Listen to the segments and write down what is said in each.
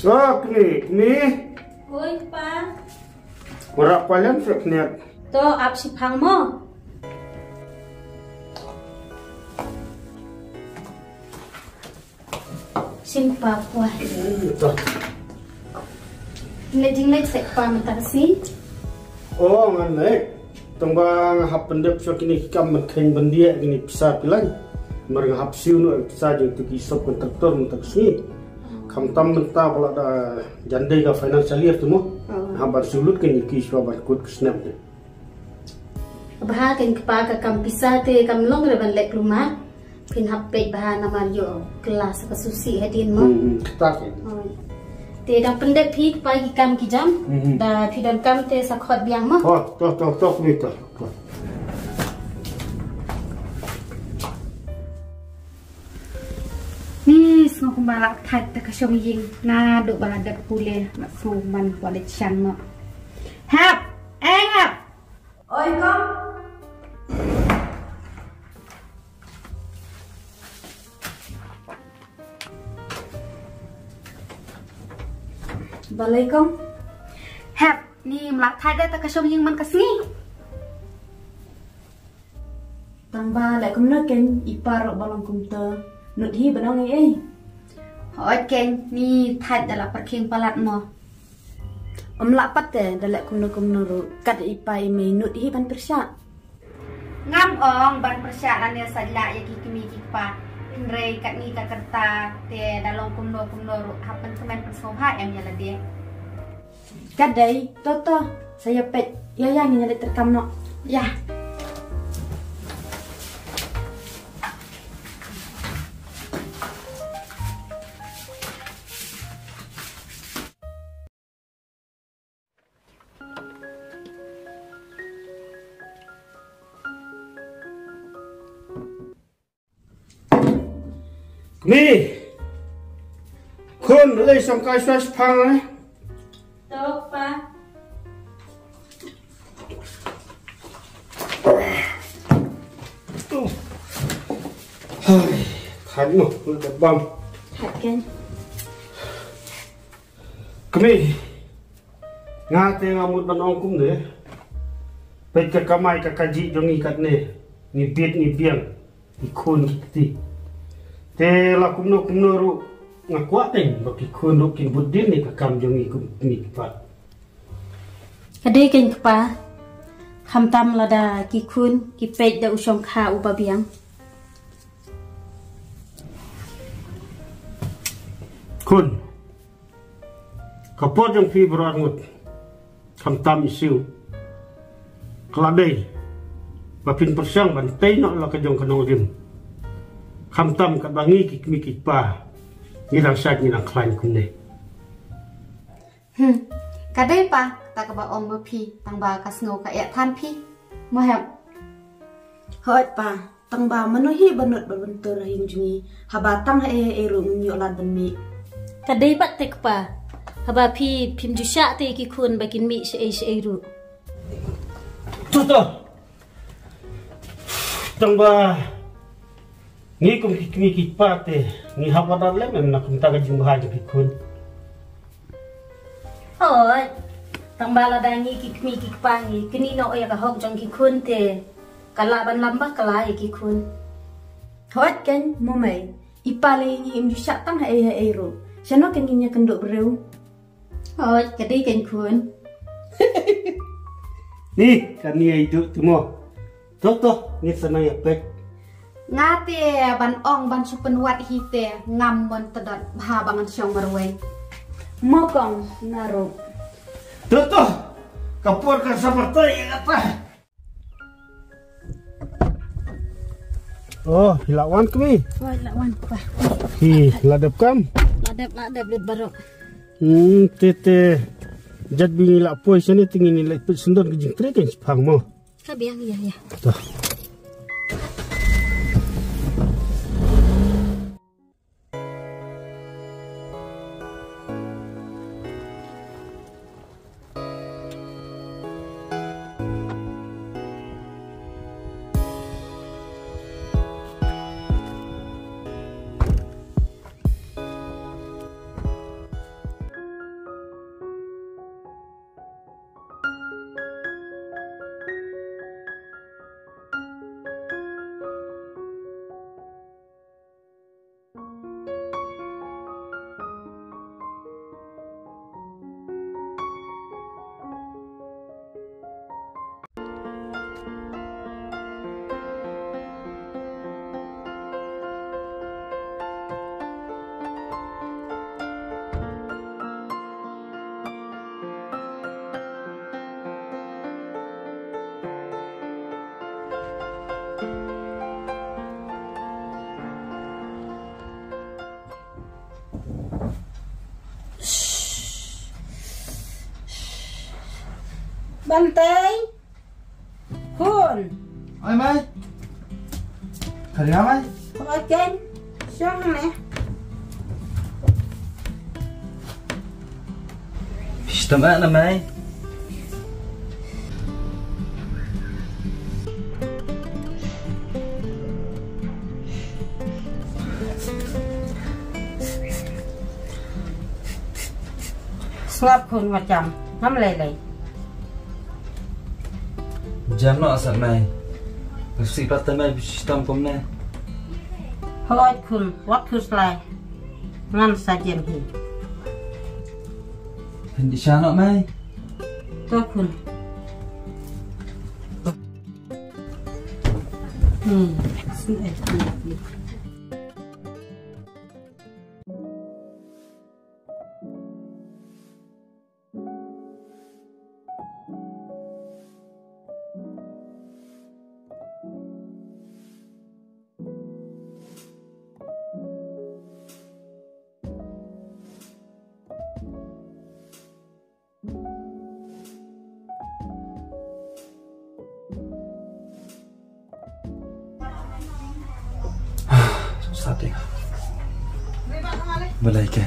Oke, ini. Oi, Pa. Berapa yang sekniat? To ap si phang mo. Sim pa puah. Itu. Lejing lej sek pa mentasi. Oh, mana? Tembang hap pendep so kini kam menkheng bendia kini bisa pilan. Mereng hap siu nu bisa je tu kisop kontraktor mentak sini. Kam tam mentah pula da jande ka financial year tu mo. Habar sulut kini kiswa ban kut snap de. Baha kan kepa ka kam pisah te kam long reban lek rumah. Pin hap pe baha namar yo kelas ka susi hadin mo. Ketak. Te dang pendek pi pagi kam ki jam. Da pi dan kam te sakhot biang mo. Oh, tok ni tok. Ni semua kumbalak tat tak kasyong ying na duk baladat pule nak suman kualit syan mo. Hap, hap. Oi kom. Balai kom. Hap, ni melak tat tak kasyong ying man kasni. Tambah lại kom nak ken ipar balong kumta. Nut hi banong ai. Hoi ken ni tat dalam perking palat mo. Lapat dalek kumno ru kat ipai me nut hi ban persya. Ngam ong ban persya ya sajla ya kimi kipa. Rei kat ni kat kerta te dalam kumno ru hapen kemen persoha yang jala dia. Kadai toto saya pet ya yang nyali terkam no. Ya. Ni. Kun lei som kai swas phang. Tok pa. Hai, kan mo le bam. Hat ken. Kami. Ngate ngamut banong kum ne. Pet ka kamai ka kaji jongi kat ne. Ni bit ni biang. Ikun kiti. Te la kumno ru ngakuaten baki kun kin budin ni ka kam jongi kum ni pat. Kadai ken kepa. Kham tam lada ki kun ki pej da usong kha ubabiang. Kun. Kapot yang fi berangut. Kham tam isiu. Kladei. Bapin persang ban tei no la ka jong kanong rim. Kham tam ka bangi ki mi ki pa. Ni rang sat ni rang klain kun ne. Kadai pa tak ba om ma pi tang ba ka sngo ka ya than pi. Mo hap. Hoi pa tang ba mano hi banut berbentur hing jungi. Habatang ru nyok lad ben mi. Kadai pat tek pa. Haba pi pim ju sya te ki kun bakin mi se ru. Tuto. Tang ba ni kum mi ki pa te ni hawadar le mem nak minta ka jing bahaja ki kun. Oi. Tang ba la dangi ki mi ki pa ngi kini no ya ka hok jong ki kun te. Kala ban lamba kala ya ki kun. Hoi ken mo mai. Ipale ni im syak tang ru. Sano ken nya kenduk bereu. Oi, kadai ken kun. Ni kan ni itu tu mo. Toto ni sana ya pek. Ngate ban ong ban supen wat hite ngam bon tedot bha bangan syong marwe. Mokong ngaro. Toto kapur ka samartai apa? Oh, hilawan kami. Wah, lawan pa. Hi, ladap kam. Ladap lit barok. Tete. Jad bingi la poi sini tinggi ni lek sundor ke jing trek kan pang mo. Ka biang ya. Toh. Banteng. Kun. Oi mai. Khari nga mai. Ôi kênh. Sao nè. Sistem na mai. Ngap kun macam. Ngam lele. Jam no asal mai. Sifat mai sistem kom na. Hoi kun wat kus lai. Ngan sajen hi. Hindi siya no mai. To kun. Sini kun. Sating. Balai kan.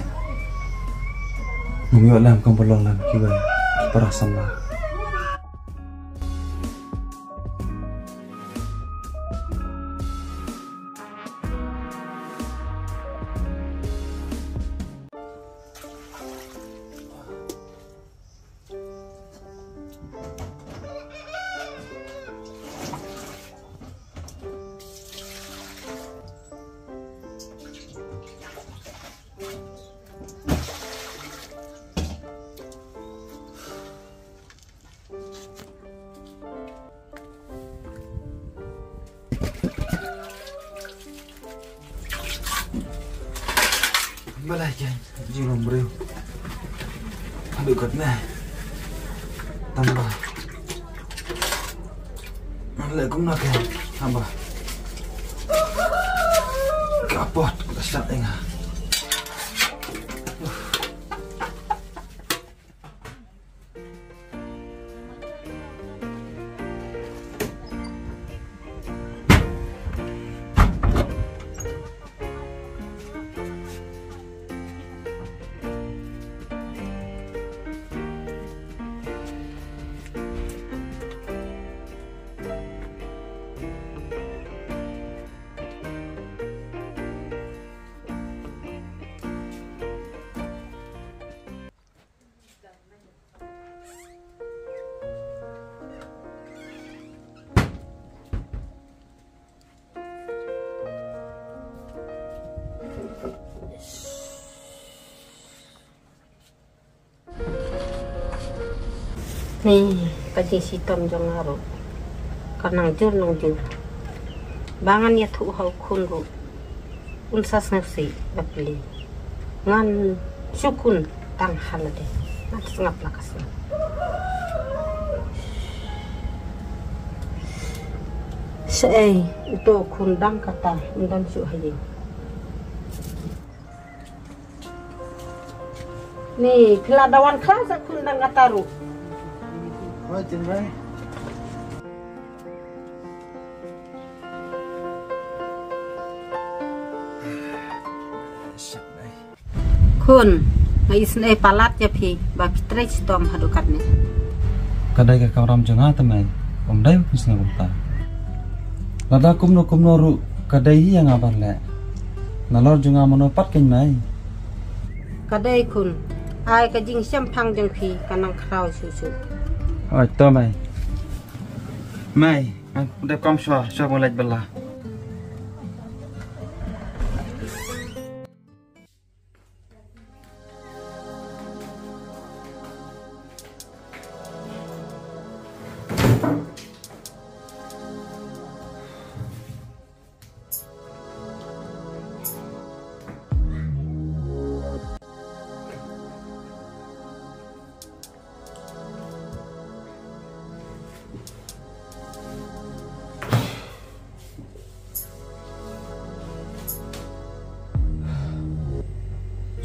Ngomyo lam kam bolong lam kiwai. Perasaan lah. Balai kan, jirom bro. Aduh kat nah. Tambah. Malai kum nak kan, tambah. Kapot, kesat enggak. Nih, kasih sistem jong haru. Kanang jur nang jur. Bangan ya tu hau kun ru. Unsas nafsi bapli. Ngan syukun tang halade. Ngan sengap lakasnya. Sei itu kundang kata undang syuk haji. Nih, keladawan kelas kundang kata ru. Oi tin mai. Kun, ngai snai palat ya phi, ba pitre stom hadukat ne. Kadai ka karam janga tamai. Om dai pusna gumta. Lada kumno ru kadai yang abar le. Nalor janga mono pat ken mai. Kadai kun, ai ka jing syam phang jang phi kanang khrau su. Oi to mai. Mai, ang udah kam shwa mulai belah.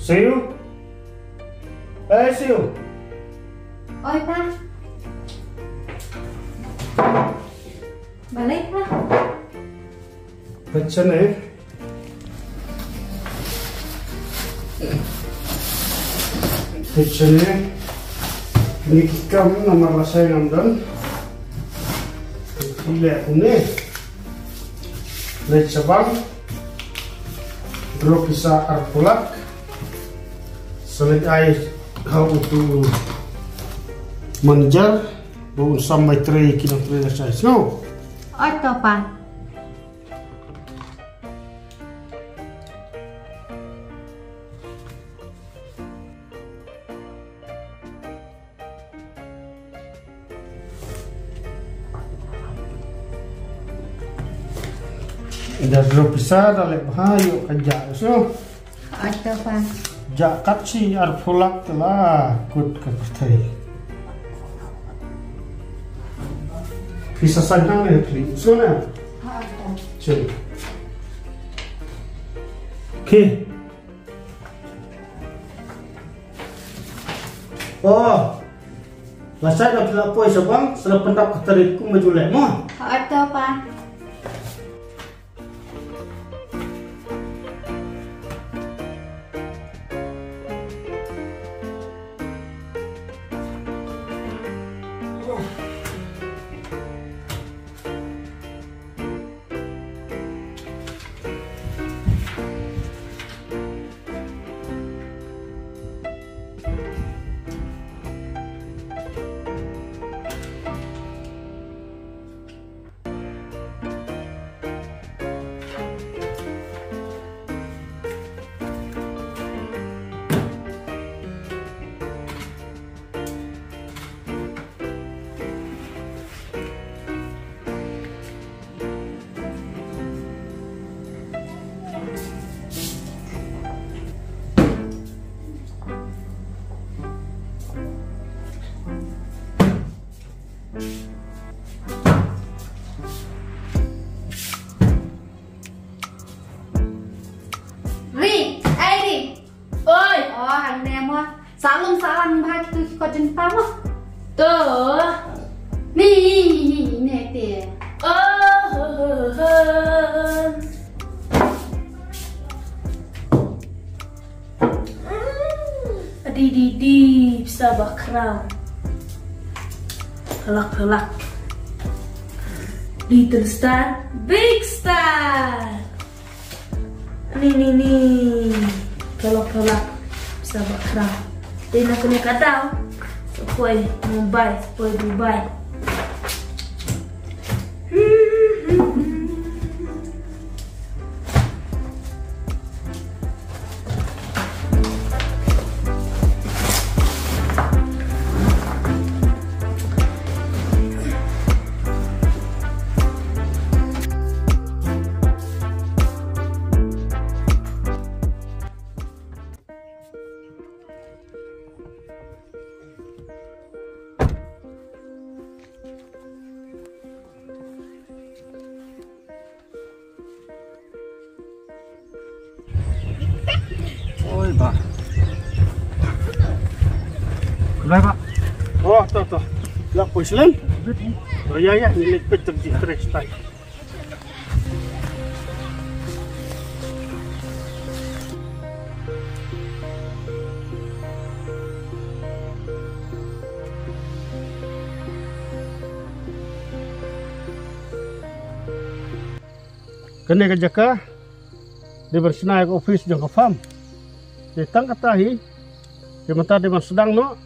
Siu? Siu? Oi, Pa. Balik lah. Baca nih. Baca nih. Ini kita nomor rasa yang dan. Lihat ini. Lihat cabang. Bro bisa arpulak. Selit air kau untuk menjar. Bukan sampai 3 kilo 3 size. No. Oto pa. Dah dua pisah dah lep hayu kerja so. Oto pa. Jak kaci arpulak telah kut ke pertai. Bisa saja nih, so na. Cek. Okay. Oh, masa nak pilih apa sabang? Setelah pendak ketarikku majulek mo. Oto pa. Salam bahas tu kau jumpa mo. Tuh. Nih nete. Di bisa bakram. Helak. Little star, big star. Nih. Helak bisa bakram. Then aku nak kata, supaya Mumbai, supaya Dubai. Oi, Pak. Kenapa, Pak? Oh, tuh. Lak Muslim. Oh ya, milik Peter di Kristai. Kena kerja ke? Dia bersenai ke ofis jangka farm. Dia tangkat tahi. Dia mentah dia sedang no.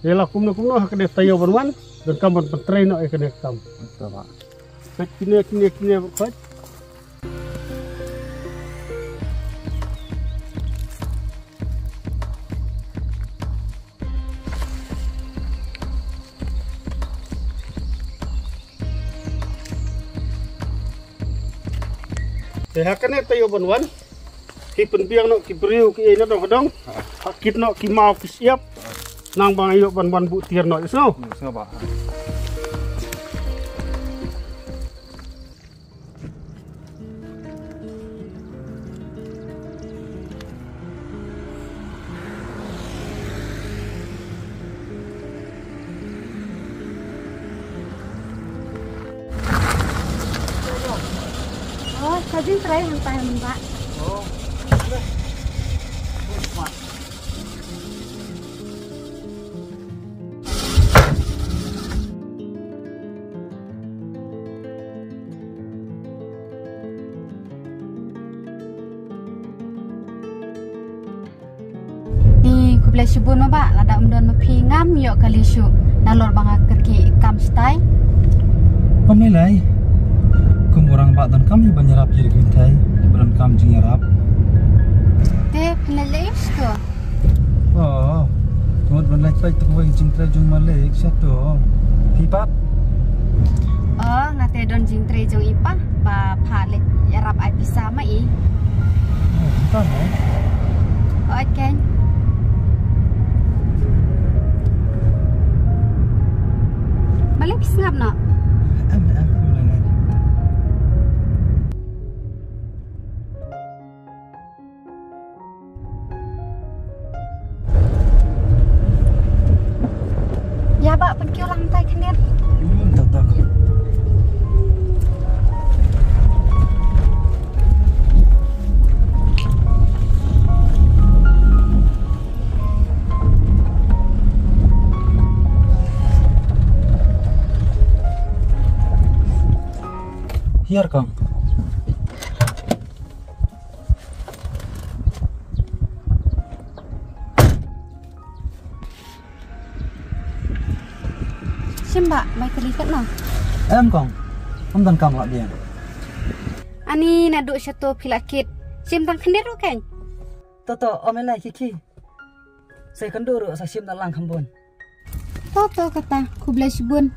Dia lakum no hak dia tayo berwan dan kamu pentrain no ikan ekam. Betul Pak. Kini buat. Hakan tayo banwan. Ki penbiang no ki beriu ki ina dong. Hakit no ki mau ki siap. Nang bang ayo ban bu tier no isno. Pak. jing tray hantai Mbak. Oh. Ni ku boleh syubun Mbak, lada umdon mepi ngam yok kali syuk. Nalor bang kerki ikam stai. Pamilai. Kumurang Pak dan kami banyarap jadi guntai. Beran kam jing yarap. Te penelek tu. Oh. Mud ban lek pai tu wei jing trai jung malek satu. Pipat. Oh, ngate don jing tray jong ipa ba phalet yarap ai bisa mai. Oh, pipat eh. Oh, kan. Balik pisngap nak. Am mulai. Ya, Pak, pergi orang tai kenian. Tak. Hiar Kang. Simba, mai kelikat no. Kang. Dan Kang lak dia. Ani naduk satu pilakit. Sim tang kenian ru kan? Toto omelai kiki. Saya kenduru saya sim dalang kambun. Toto kata, ku boleh syubun.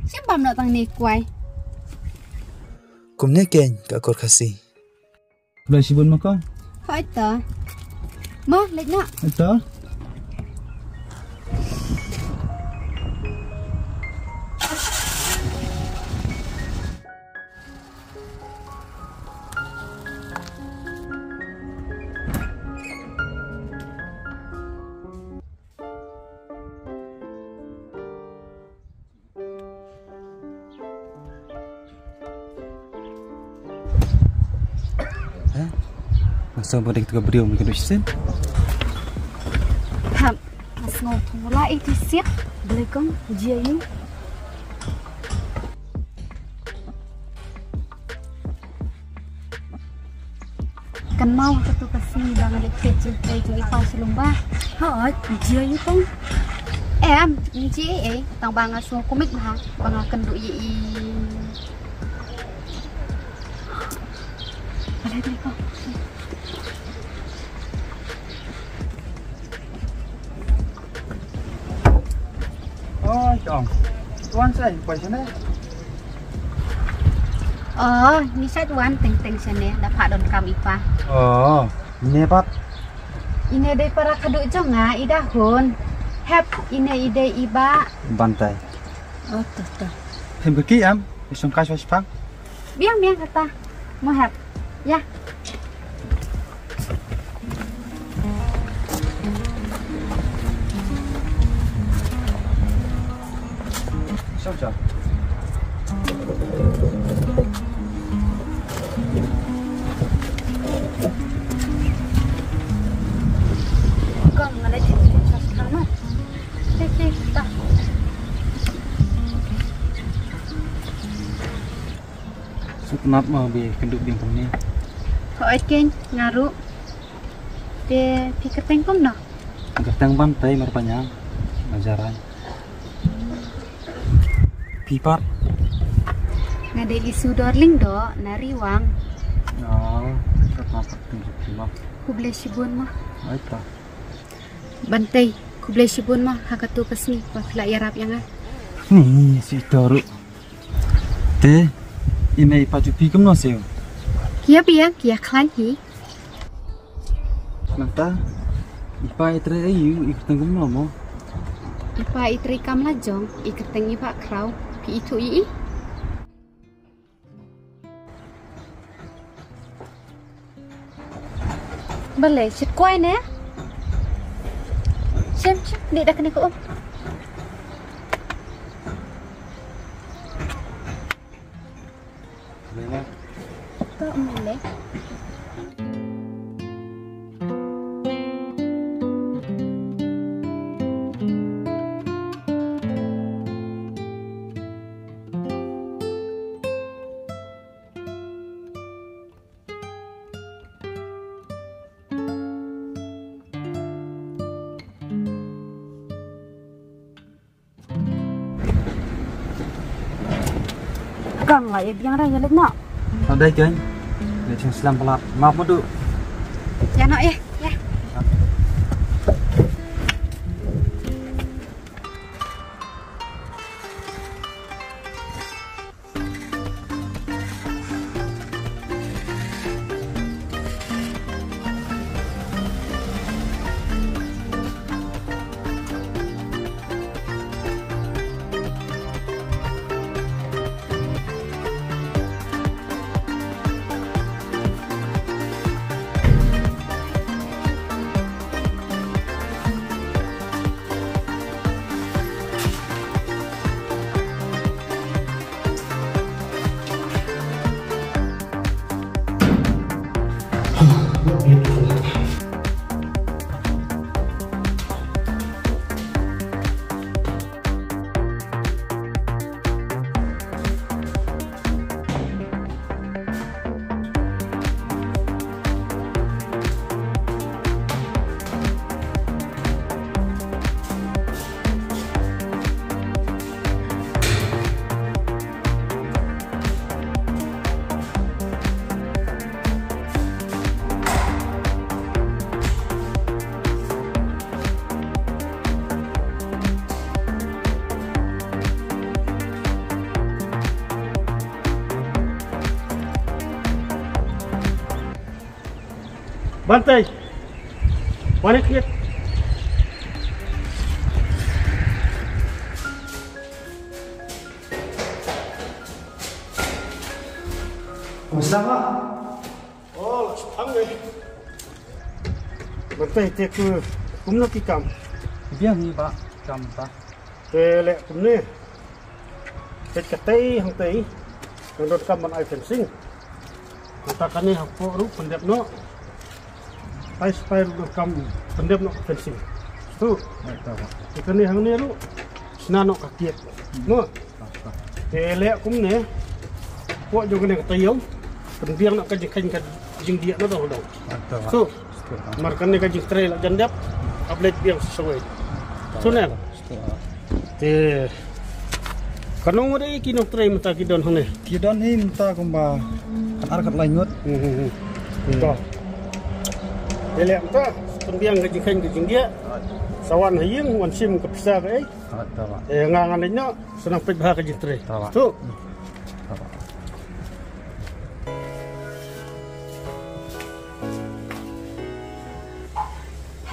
Simba nak tang ni kuai. Kumne keng ka kor khasi. Boleh sibun maka? Hai ta. Ma, lek nak. Itu. Masa bodek tu beriau mungkin dosen. Ham, mas ngau mulai itu siap. Boleh kong, jia you. Kan mau satu kesini bang ada kecil kayak jadi pas lomba. Hai, jia you kong. Em, jia tang bang asu komik mah, bang akan duk ye. Boleh kong. Oh, Kang. Tuan saya pai sana. Oh, ni saya tuan ting-ting sini dapat don kami pa. Oh, ini Pak. Ini dari para kaduk jonga idahun. Hep ini ide iba. Bantai. Oh, tuh. Hem kaki am. Isung kas was pang. Biang kata. Mau hep. Ya. Siapa? Kau mana jadi sekarang? Tak. Kenapa mau bi kenduk biang ni? Kau ikan ngaru. Dia pikir tengkom no. Gertang bantai merpanya. Majaran. Pipat. Ngade isu darling do nariwang. Oh, kenapa tunjuk timah? Ku boleh sibun mah. Apa? Bantai. Ku boleh sibun mah. Hakatu kesini. Pakla yarap yang ah. Ni si Toru. Te, ini paju pigam no seo. Kia biang kia klan hi. Nanta, ipa itre ayu ikut tengkum no mo. Ipa itri kam lajong. Ikat tengi pak krau. Pi itu i. Boleh, cik kuai ne? Cik, dia dah kena ke om. Boleh. Tak boleh. Kang lah ya biang raya lek nak. Ada kan? Để chừng làm pelat. Maaf madu. Ya nak ya. Ya. Bantai. Balik lihat. Masalah Pak? Oh, angin. Bantai tek kumno tikam. Biang ni Pak. Kamta. Lek kumne. Tek katai hang tai. Nang kam man ai fencing. Katakan ni hakpo ru pendep no. Pai supaya kam pendep no fencing. Tu. Ikan ni hang ni ru. Senano kakiet. No. Lek kumne. Puak juga ni katayong. Pendiang nak kajikan jing dia no dah. So, markan ni kajing trail jandap. Update biang sesuai. So ni. Te kanong ada kinok trail mata kidon hone. Kidon ni minta kumba kat langut. Betul. Dia mata pendiang kajikan jing dia. Sawan haying wan sim ke pisah ke ngangan nya senang pet bah kajing trail. So.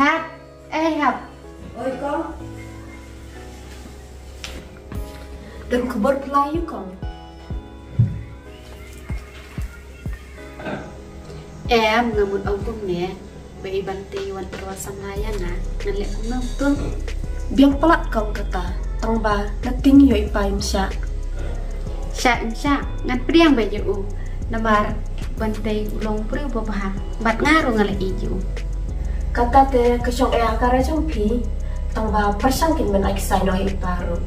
Hap, Hap. Oi kong. Dan kabar pelayu kong. Em ngamut angkum ni, bei bantai wan terwasan layan na, nalek kumang tu. Biang pelat kong kata. Tangba nating yo ipayim siya. Sya, ngan priang baju namar bantai ulong priu babah, bat ngaru ngalek iju. Kata te kesyong akara jompi. Tangba persangkin men aikisay no iparu.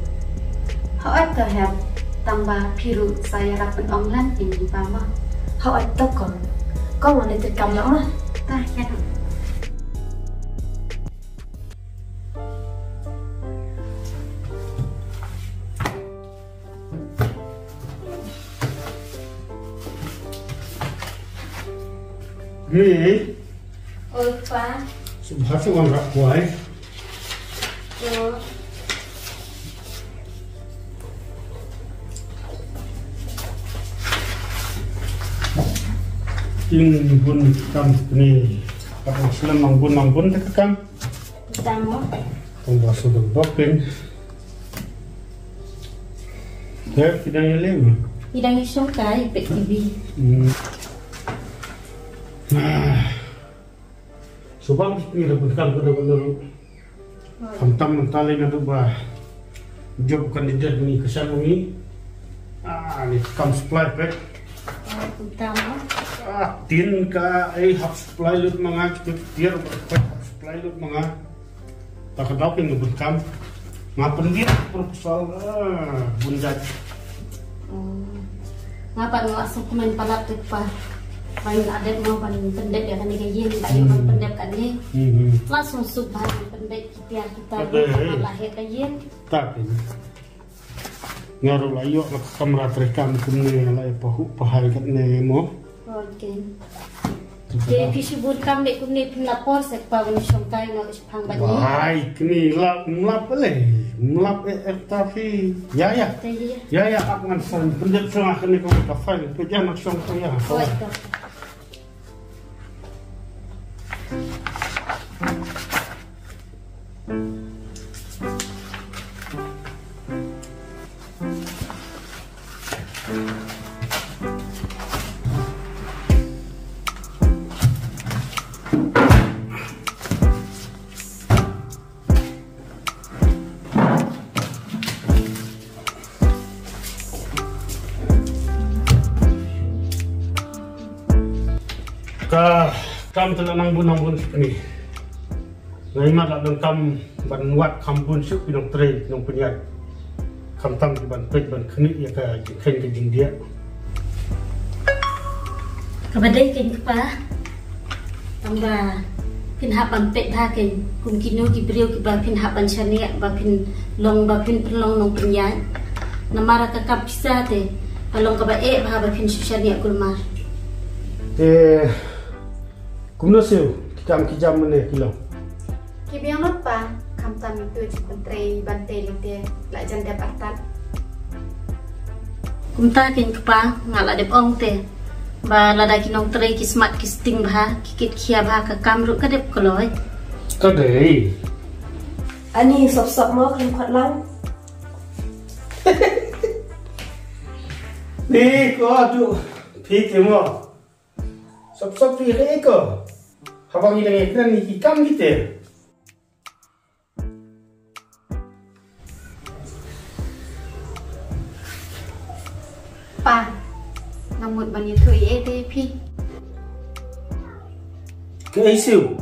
Hawat to Hap, tambah piru saya rapen onglan ini pama. Hawat to kong. Kong mana terkam na mah. Tah ya. Ni. Oi pa. Subhasa wan rak kuai. Yo. Ting bun kam ni. Kapag sila mangbun tekam. Tamo. Kung baso dokin. Kaya tidak yelem. Idang isyong kay pet TV. Subang ni dah berkam benar-benar. Hantam mentali na ba. Job kandidat ni kesan ni. Ni kam supply pack. Tamo. Tin ka half supply lut mga tier half supply lut mga takadapin na berkam. Mapandit proposal bunjat. Ngapa ngasuk kumain palat pa. Main adet mau paling pendek ya kan digayin bayu kan pendek kan ni. Langsung subhan pendek kita Ada, lahir kayin. Tak ini. ngaruh layo lah kamera terekam kumne lah pahu pahal kat ne mo. Okay. Jadi pisibut kam dek kumne pinapor sek pawon syongkai no ispang bani. Wai kini lap tapi ya. Ya aku ngan san pendet setengah kini kau kafai pejan nak syong tu ya. Kam telah nang bun ni. Ngai mat la dong kam ban wat kam bun syuk pinong tre pinong penyat. Kam tam ban pej ban khni ya ka khen ke jing dia. Kabadai ken pa. Tamba pin hapan pej tha ken kum kino ki brio ki ba pin hapan chania ba pin long nong penyat. Namara ka kap bisa te. Palong ka ba ba pin chania kulmar. Kumno siu kijam mana kilo. Kibiang apa? Kam tam itu menteri bantai lite la jan dapatan. Kumta ken kepa ngala dep ong te. Ba lada kinong tre ki smart ki sting bha kikit khia bha ka kamru ka dep koloi. Ka dei. Ani sop mo kan khat lang. Ni ko tu phi ke mo. Sop phi ke ko. Habang ini kan ni kam gitu. Pa, ngamut bani tu ete pi. Ke isu.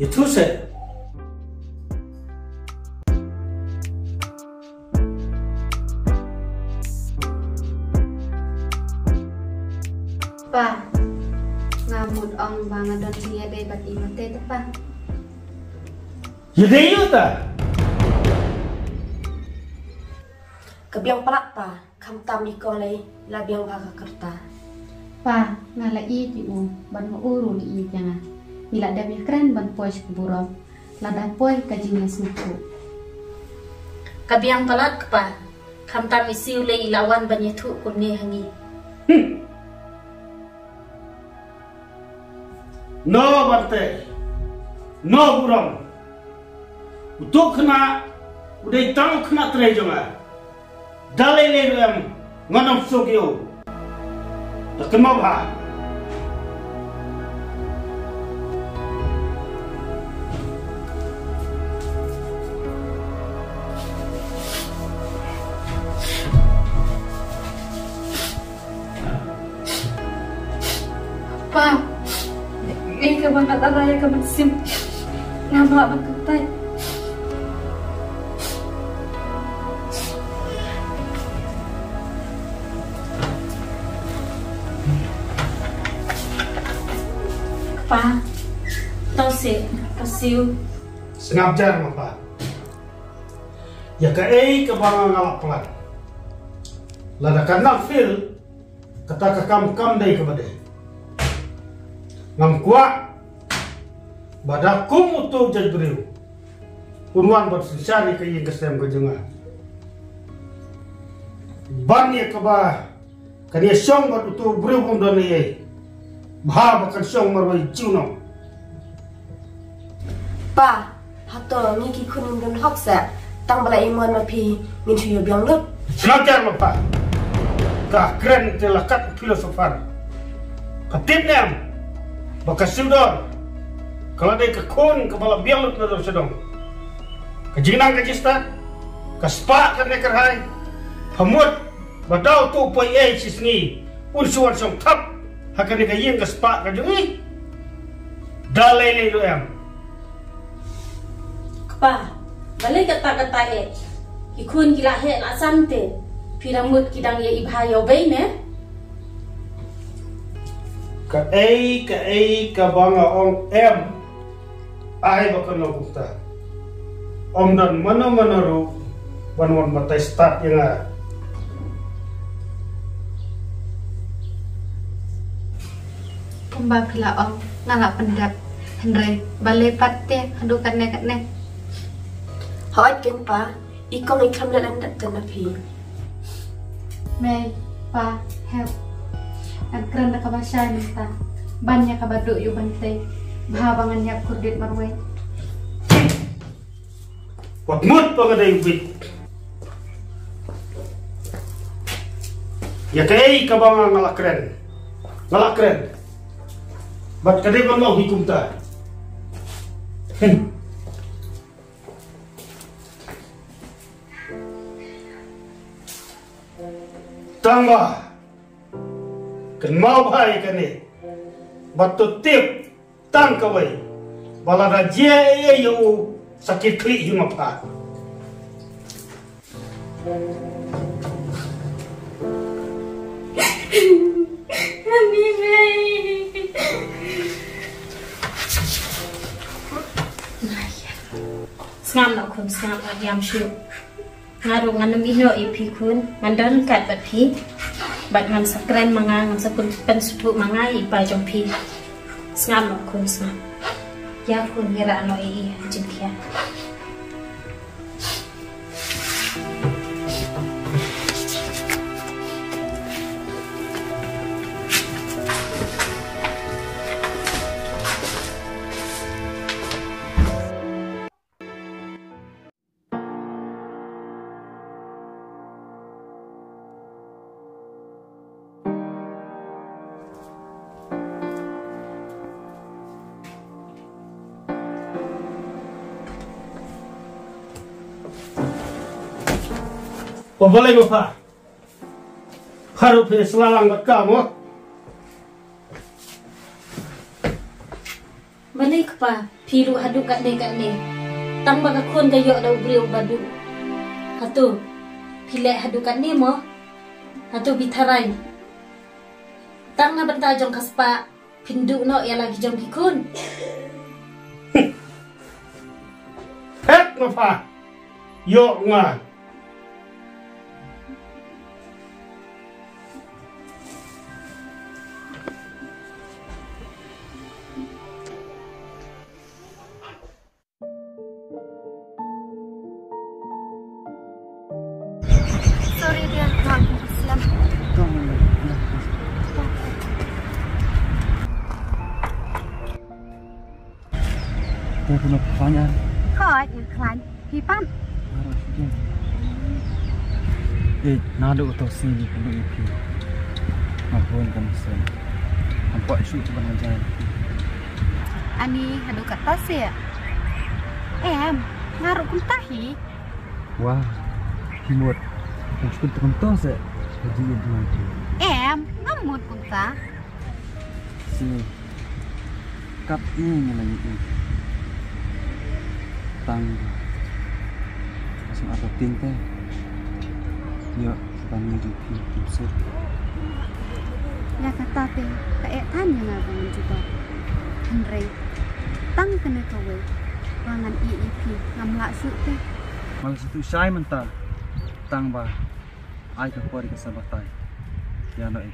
Itu se. Pa, ngamut ong banget don sini ada bat imate tu pa. Ya dei ta. Kebiang pelak pa, kam tam iko lay labiang baka kerta. Pa, ngala i ti u ban mo uru ni i jangan. Bila dah keren ban pois keburom. Lada poi kajingnya suku. Kabiang palat kepa. Kam tam isiu le ilawan ban yetu kunne hangi. No bante. No buram. Untuk kena udah tahu kena terai jangan. Dalai lem nganam sogyo. Tak mau bah. Pa, ini kawan kata raya kawan sim. Nama abang ketai. Pa, tau se pasiu. Sengaja jar apa? Ya ke ke bang ngalap pelan. Lada kanal fil kata kam dai kepada. Ngam kuat badakum utuh jadi beriu. Unwan bersisari ke yang kesem ke jenga. Ban ya keba kania syong berutuh beriu pun dona ye. Bah bahkan syong marwai ciuno. Pa, hato ngiki kunun don hoksa tang bala iman mapi min suyo biang lut. Sengaja lupa. Kah keren telakat filosofar. Ketipnya bakas sudor. Kalau dia kekun kepala biang lut nador sedong. Kejinang kejista. Kaspak kan nekar hai. Pamut badau tu poi sisni. Unsuan song tap. Hakan dia kayeng kaspak kajui. Dalai le lu em. Kepa, balik kata-kata ikun gila he la sante. Piramut kidang ye ibhayo bay ne. Ka banga ong em. Ai bakal lo bukta. Om dan mana ru banwan matai start yang Kumbang kelaong ngalak pendap. Henry balai patte hadukan nek. Hỏi kinh pa, ikong ikam dalam dat tenapi. May pa help. Agran na kabasya minta. Banyak kabado yu bantay. Bahabangan niya kurdit marway. Wag mood pa nga David. Ya kay ka ba nga ngalakren? Ngalakren. Ba't ka di ba mau hikum ta? Tamba. Kan mau bahai kan ni. Batu tip tang kawai. Bala raja yo sakit klik cuma pa. Ngam nak kun ngam ayam syuk. Ngaru nganam ino ipi kun ngandan kat bat pi. Bat ngam sakren manga ngam sakun pen sudu manga ipa jong pi. Ngam nak kun ngam. Ya kun hira no i jinkia. Apa boleh apa? Harus selalang buat kamu. Balik pa piru hadu kat ne. Tang baga kon gayo da ubriu badu. Hatu pilek hadu kat ne mo. Hatu bitarai. Tang na banta jong kaspa pindu no ya lagi jong kikun. Hek apa? Yo nga. Sorry dia, Islam. Saya punya pertanyaan. Kau yang klan, hipan. Nado atau sini perlu ipi. Maupun kamu sen. Nampak isu tu bang jalan. Ani hadu kat tasya. Ngaruh pun tahi. Wah, timur. Mungkin teruntuk saya. Jadi nanti. Ngamut pun ta. Sini. Kap ini lagi. Tang. Masuk atau tinta. Yo, kita menuju pusat. Ya kata te, kayak tanya nga bangan juga. Henry, tang kena kawe. Bangan IEP, ngamlak syuk te. Malah situ saya mentah. Tang ba. Ai ke pori ke sabatai. Ya no.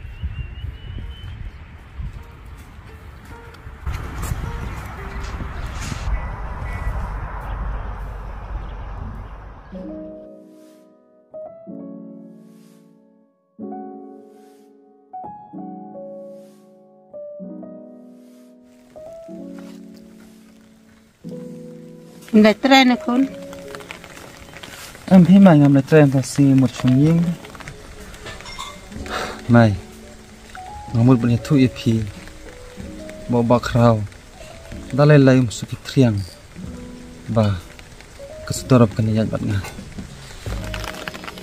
Ngai tren kun. Em thấy mày ngầm là tren ta si một chung yếm. Mày ngamut bani thu ipi. Bo bakrau. Dalai lai musuki triang. Ba kesutorap kaniyat bat nga.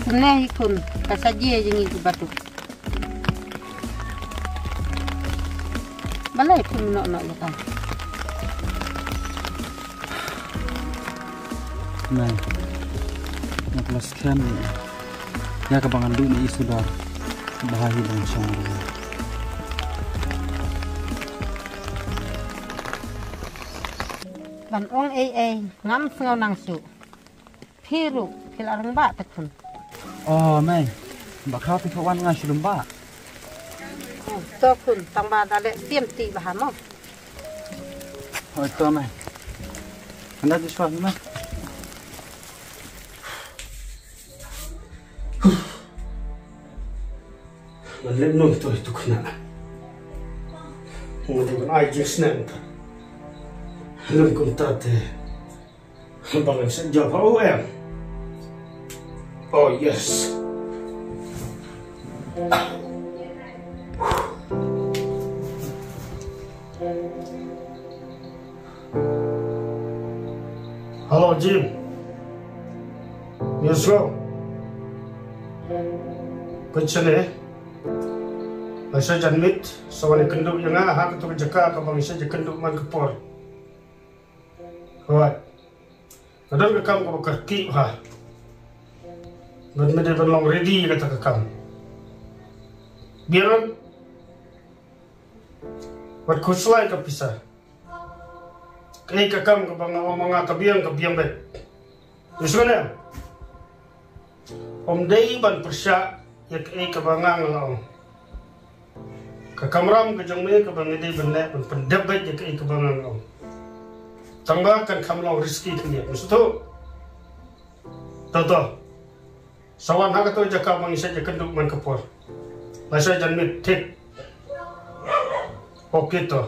Seneh kun kasaji jengi ku batu. Balai kun nok lekan. Mày nak kelas kan ya kebangan dulu ni sudah bahaya bang sama. Ban ong ngam ngau nang su. Piru pil arang ba takun. Oh mày, bakal tu kawan ngan sulum ba. to kun tamba dale tiam ti bahamo. Oi to mai. Anda tu suami mai. Malam nong itu kena. Mungkin ai just nanti. Lem kontate. Bangun sejak awal. Oh yes. Halo Jim. Yes go. Kecil Masa janmit sawan kenduk yang hak tu jaka ka bangsa je kenduk man kepor. Hoi. Kadang ke kam ko kerki ha. Mede belong ready kata ke kam. Biaran wat kuslai ka pisah. Kai ka kam ka bang manga ka biang bet. Usuna. Om dei ban persya ya kai ka bangang laong. Kakamram ke jang me ke bang ide benda pendapat je ke bangang laong. Tambahkan kamlang rezeki ke dia. Maksud tu. Tahu. Sawan hak tu jaka bang isa je kenduk man kepor. Masa janmit tik. Okey tu.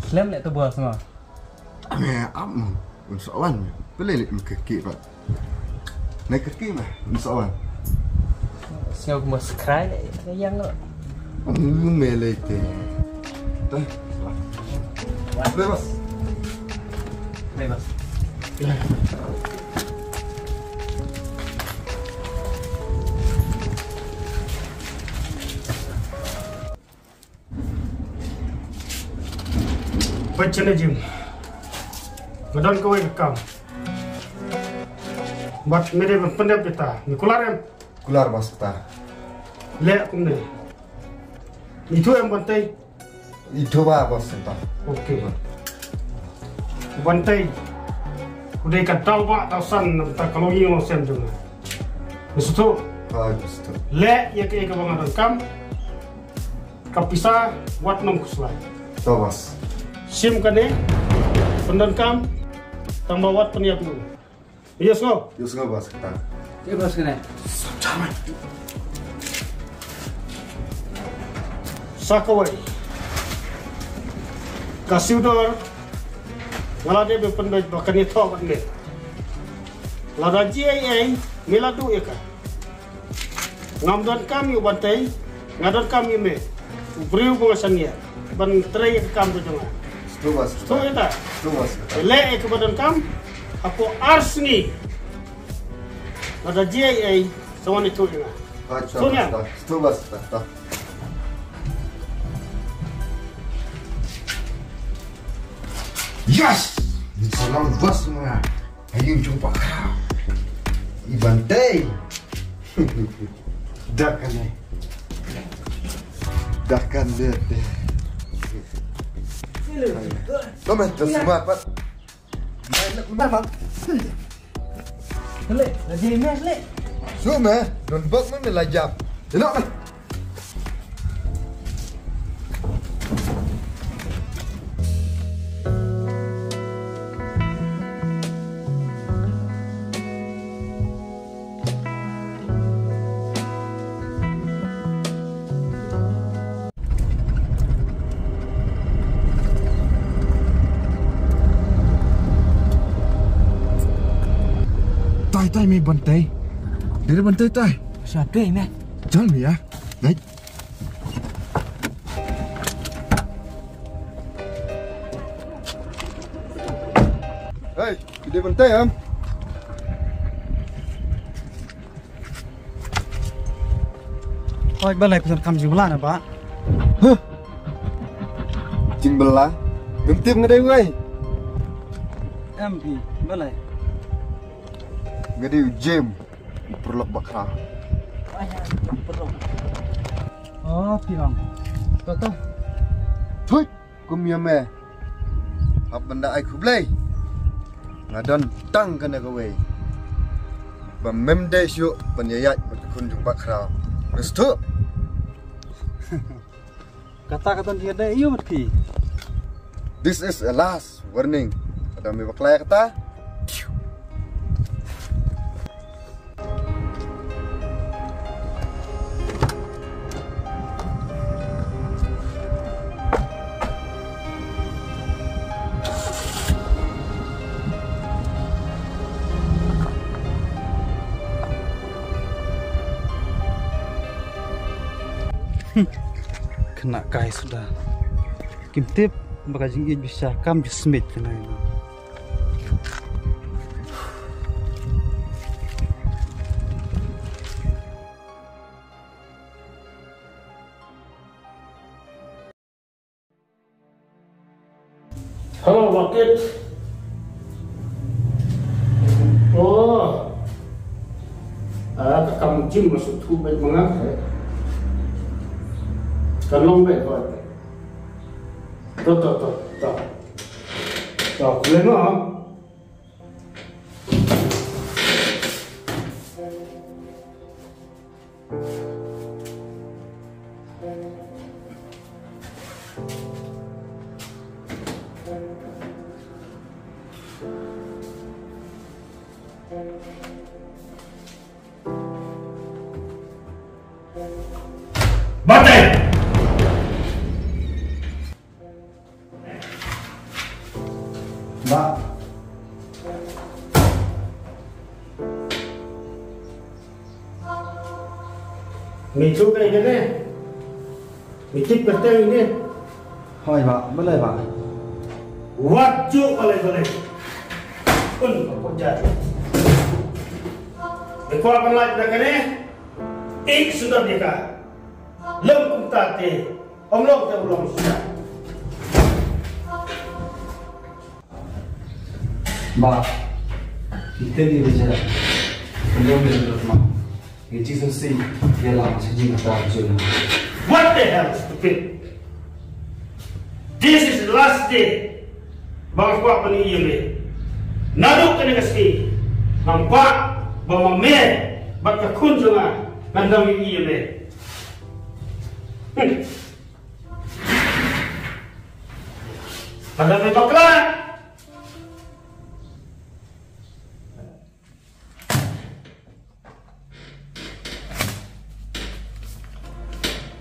Slam lek tu buat semua. Am soalan beli kaki pak. Naik kaki mah soalan. Siapa mau skrai yang lo? Mele te. Bebas. Bebas. Baca na Jim. Madon ko ay kam. Bat mere pandap pita. Nikularem. Keluar mas kita. Le akum ne. Itu yang bantai. Itu bah bos kita. Okey. Bantai. Udah ikat tau pak tau san tak kalau yang lo sem juga. Besutu. Bagus tu. Le ya ke bangan kam. Kapisa buat nom kuslai. Tu bos. Sim kane pendan kam tambah wat peniap dulu. Yes go. Yus nggak bos kita. Bebas kena. Sama. Sakawai. Kasih dor. Ngalade be pendai bahkan itu apa ni? Lada JA miladu eka. Ngamdan kami ubantai, ngadon kami me. Beriu pengasania. Ban tray kam tu jangan. Tu bos. Tu eta. Tu bos. Le ke badan kam. Aku arsni. Lada JA sawan itu jangan. Sonya. Tu bos kita. Yes! Salam bos semua. Ayo jumpa kau. Ibantai. Dah kan ni. Dah kan dia. Komen tu semua pak. Nak kumar bang. Lek, lagi mes lek. Sume, non bak mana lajap. Enak mah. Tai mi bantai. Dari bantai tai. Siapa ini? Jalan mi ya. Naik. Hei, di bantai am. Oi, balai pesan kam jumlah na, Pak. Huh. Jing belah. Gentip ngedai wei. MP, balai. Ngedai jam. Perlok bakra. Oh, pirang. Toto. Thôi, kumia me. Hab benda ai kublai. Ngadan tang kana gawe. Bamem dai syu penyayat berkun jumpa bakra. Restu. Kata-kata dia ada iyo berpi. This is a last warning. Ada mi baklaya kata. Kena kai sudah. Kimtip bagajing ia bisa kam bismit kena ini. Halo Wakit. Oh. Kamu jim masuk tu baik mengapa? Kalong baik kau. Tuh. Boleh no? Batai! Mbak. Micu kayak gini. Micip kertas ini. Hoi, Pak. Balai, Pak. Waju balai. Pun aku jadi. Ekor apa lagi dah kene? Ik sudah nikah. Lem kumtate. Om long tak belum sudah. Mbak. Kita ni bicara. Belum betul mak. Ini sesi dia lama saja nak tahu. What the hell, stupid? This is the last day. Bang kuat pani yeme. Naduk kena kasi. Nampak bawa mer bak kunjungan nandang yeme. Ada bakla.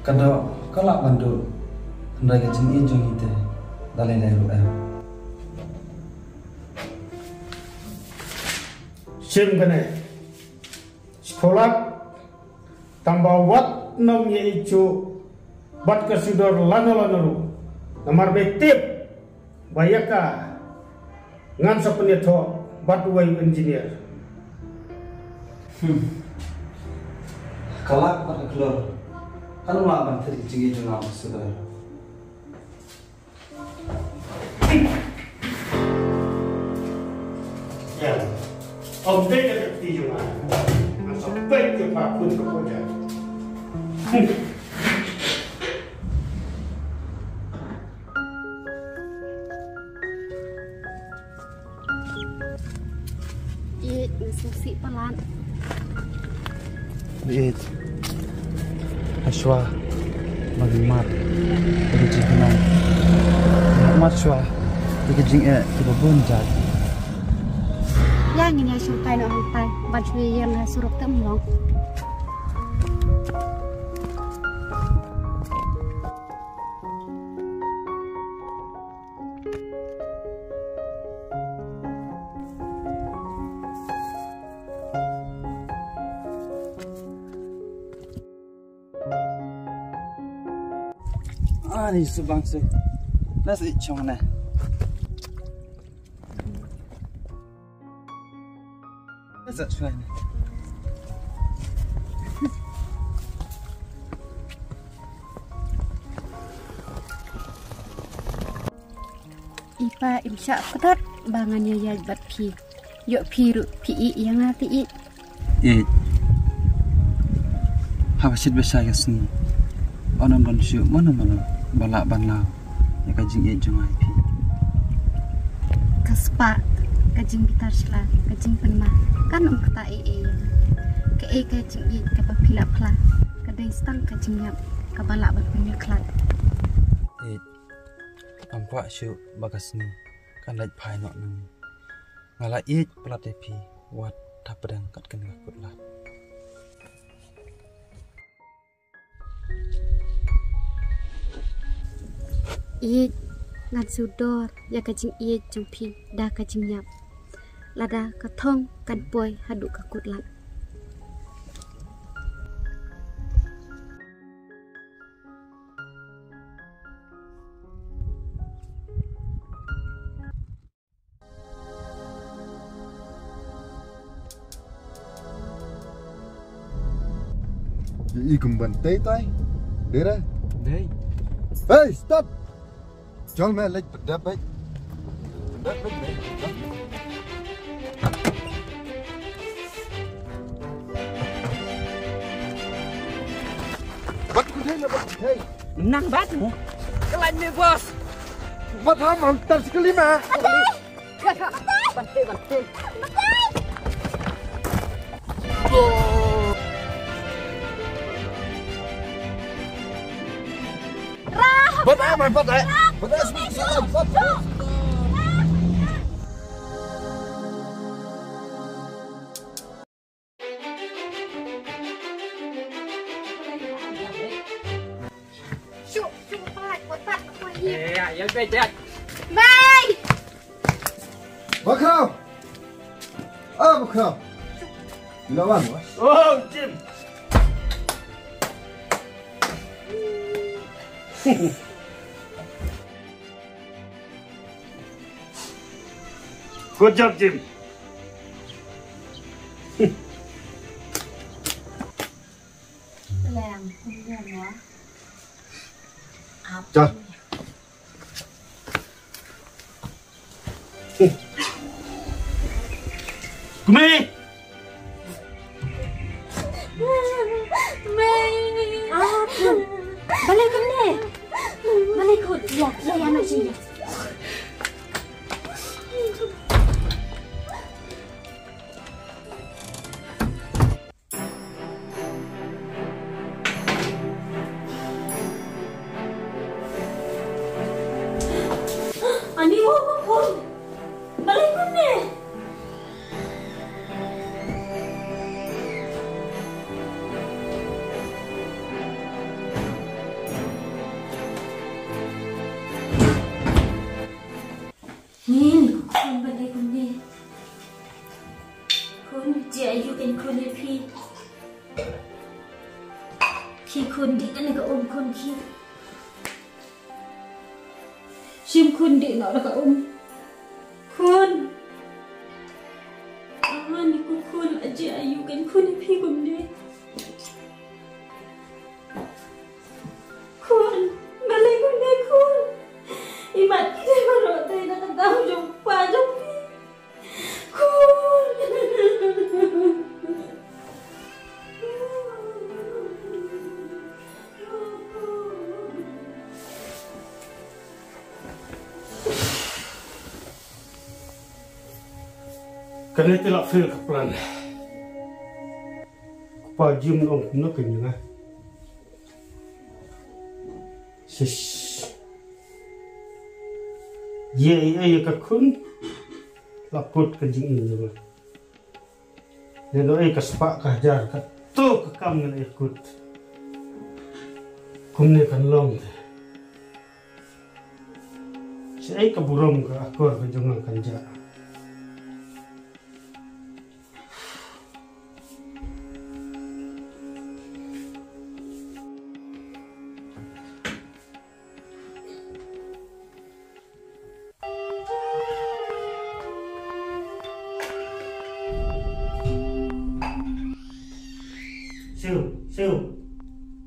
Kalau kalak bandu, hendak kecengin jong itu, dalai lu Sim kene. Sekolah tambah wat nom ye icu bat kesidor lano nomor betip bayaka ngan sapenyeto bat way engineer. Kalak pada keluar. Kan mak bantri cengin jong apa sudah. Ya. Om dek ada tijuan. Sampai ke pakun ke pojok. Liit. Aswa. Magmat. Bagi jingnan. Magmat swa. Bagi jing tiba bunjat. Yang ini sampai nak sampai. Baju yang suruh temlong. Ni sebang se. Nasi cong na. Nasi cong na. Ipa imsya ketat bangannya ya bat pi. Yuk pi ru pi yang hati i. Habasit besar yasni. Onam don syu mana balak banlau ya kajing jungai pi Kaspa kajing bitar sela kajing penma kan kata ke kajing ke papila pla kadai stang kajing yap ke balak berpunya klat ampa syu bagasni kan laj phai no nang ngala pelat pi wat tapedang kat kan kutlat ngan sudor ya kajing jumpi dah kajing nyap lada katong kan poi haduk kakut lat Kembang tai dera. Dei. Hey, stop. Jangan main lagi berdebat. Bat kuday na bat kuday. Nang bat mo. Kelain ni bos. Bat ham antar sekali mah. Bantai. Bat aman bat ay. Bat asal bat. Ya betul. Mai Bakau. Bakau. Lawan was. Oh, Jim. Good job, Jim. làm không ngon quá Trời. Kumi. balik ke ni balik kut ya anak sini Ani mau pun balik ke ni. Nhìn con bên đây con đi con chị ayuเป็นคนให้พี่คนดีนั่นก็อมคนขี้ชิมคนดีเนาะแล้วก็อมคนนี่กูคนอาจจะอายุกันคนให้พี่คนดีคนมาเลยคนดีคนibarat kita merotai nak tahu jumpa jumpi cool Kan itu lah feel kaplan. pa jim nong no kenyanga sis ye ka kun laput ke jing ini juga neno ka spa ka jar ka to ka kam ngan ikut kumne kan long si ka burom ka akor ka jongang kanja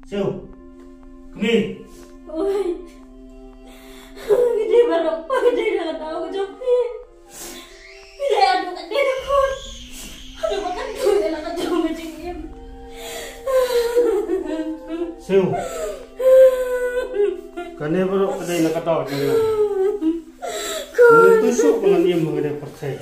Siu, kami. Oi, gede barang apa gede dah tahu jopi. Gede anu gede takut. Aduh makan tu yang nak jauh macam ni. Siu, kane baru kedai nak kata jangan. Tusuk dengan dia mengenai percaya.